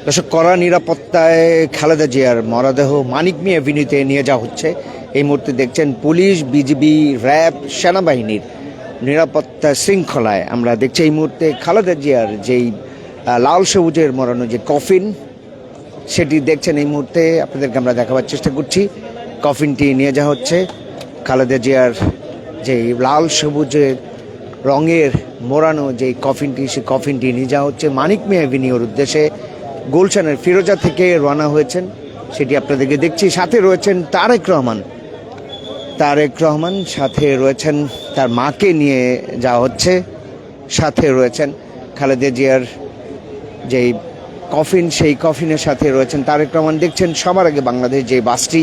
দর্শক, কড়া নিরাপত্তায় খালেদা জিয়ার মরদেহ মানিক মিয়া এভিনিউতে নিয়ে যাওয়া হচ্ছে। এই মুহূর্তে দেখছেন পুলিশ, বিজিবি, র্যাব, সেনাবাহিনীর নিরাপত্তা শৃঙ্খলায় আমরা দেখছি এই মুহূর্তে খালেদা জিয়ার যেই লাল সবুজের মরানো যে কফিন, সেটি দেখছেন এই মুহূর্তে আপনাদেরকে আমরা দেখাবার চেষ্টা করছি। কফিনটি নিয়ে যাওয়া হচ্ছে, খালেদা জিয়ার যেই লাল সবুজের রঙের মোড়ানো যেই কফিনটি, সেই কফিনটি নিয়ে যাওয়া হচ্ছে মানিক মিয়া এভিনিউর উদ্দেশ্যে। গুলশানের ফিরোজা থেকে রওনা হয়েছেন, সেটি আপনাদেরকে দেখছি। সাথে রয়েছেন তারেক রহমান, সাথে রয়েছেন তার মাকে নিয়ে যাওয়া হচ্ছে, সাথে রয়েছেন খালেদা জিয়ার যেই কফিন, সেই কফিনের সাথে রয়েছেন তারেক রহমান। দেখছেন সবার আগে বাংলাদেশ যে বাসটি,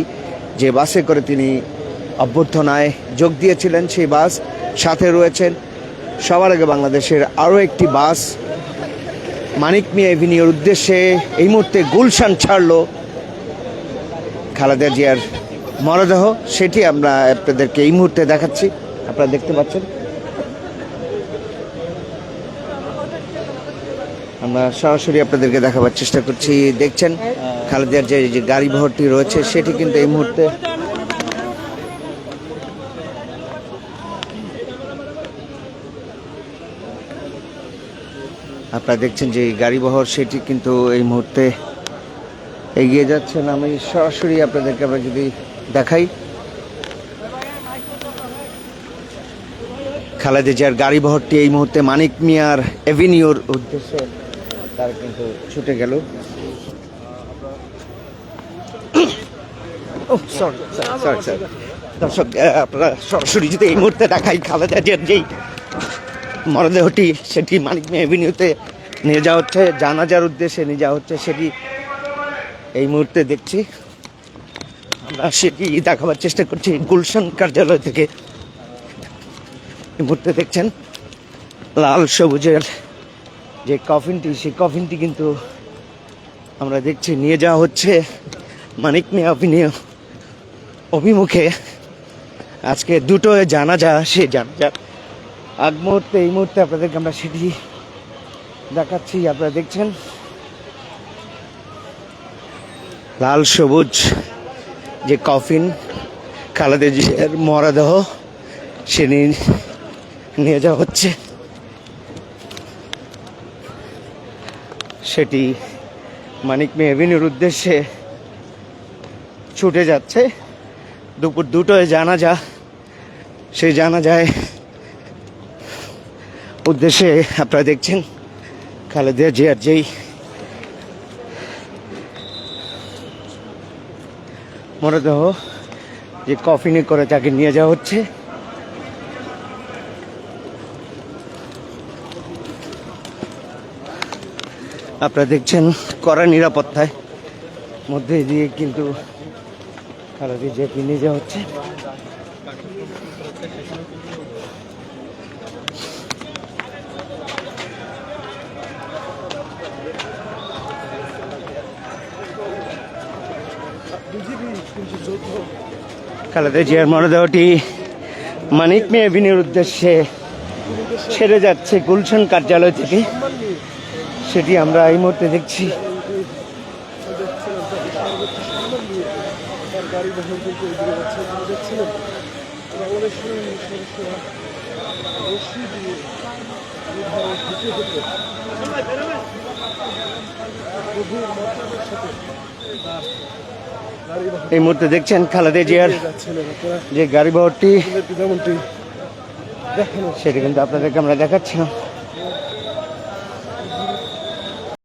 যে বাসে করে তিনি অভ্যর্থনায় যোগ দিয়েছিলেন, সেই বাস। সাথে রয়েছেন সবার আগে বাংলাদেশের আরও একটি বাস মানিক মিয়া এভিনিউর উদ্দেশ্যে এই মুহূর্তে গুলশান ছাড়লো খালেদা জিয়ার মরদেহ, সেটি আমরা আপনাদেরকে এই মুহূর্তে দেখাচ্ছি। আপনারা দেখতে পাচ্ছেন, আমরা সরাসরি আপনাদেরকে দেখাবার চেষ্টা করছি। দেখছেন খালেদার যে গাড়ি বহরটি রয়েছে, সেটি কিন্তু এই মুহূর্তে আপনারা দেখছেন যে গাড়ি বহর, সেটি কিন্তু এই মুহূর্তে এগিয়ে যাচ্ছেন। আমি সরাসরি আপনাদেরকে আমরা যদি দেখাই, খালেদা জিয়ার গাড়ি বহরটি এই মুহূর্তে মানিক মিয়ার এভিনিউর উদ্দেশ্যে তার কিন্তু ছুটে গেল। দর্শক, আপনারা সরাসরি যদি এই মুহূর্তে দেখাই, খালেদা জিয়ার যেই মরদেহটি, সেটি মানিক মিয়া এভিনিউতে নিয়ে যাওয়া হচ্ছে, জানাজার উদ্দেশ্যে নিয়ে যাওয়া হচ্ছে, সেটি এই মুহূর্তে দেখছি। আমরা সেটি দেখাবার চেষ্টা করছি গুলশান কার্যালয় থেকে। এই মুহূর্তে দেখছেন লাল সবুজের যে কফিনটি, সেই কফিনটি কিন্তু আমরা দেখছি নিয়ে যাওয়া হচ্ছে মানিক মিয়া এভিনিউ অভিমুখে। আজকে দুটো জানাজা, সেই জানাজার আগ মুহূর্তে এই মুহূর্তে আপনাদেরকে আমরা সেটি দেখাচ্ছি। আপনারা দেখছেন লাল সবুজ যে কফিন, খালেদা জিয়ার মরদেহ, সে নিয়ে যাওয়া হচ্ছে, সেটি মানিক মিয়া এভিনিউর উদ্দেশ্যে ছুটে যাচ্ছে। দুপুর দুটোয় জানাজা, সেই জানাজায় উদ্দেশ্যে আপনারা দেখছেন খালেদা জিয়ার যেই মরদেহ, যে কফিনে করে তাকে নিয়ে যাওয়া হচ্ছে। আপনারা দেখছেন কড়া নিরাপত্তায় মধ্যে দিয়ে কিন্তু খালেদা জিয়াকে নিয়ে যাওয়া হচ্ছে। খালেদা জিয়ার মরদেহটি মানিক মিয়া এভিনিউর উদ্দেশ্যে ছেড়ে যাচ্ছে গুলশান কার্যালয় থেকে, সেটি আমরা এই মুহূর্তে দেখছি। এই মুহূর্তে দেখছেন খালেদা জিয়ার যে গাড়ি বহরটি, সেটি কিন্তু আপনাদেরকে আমরা দেখাচ্ছিলাম।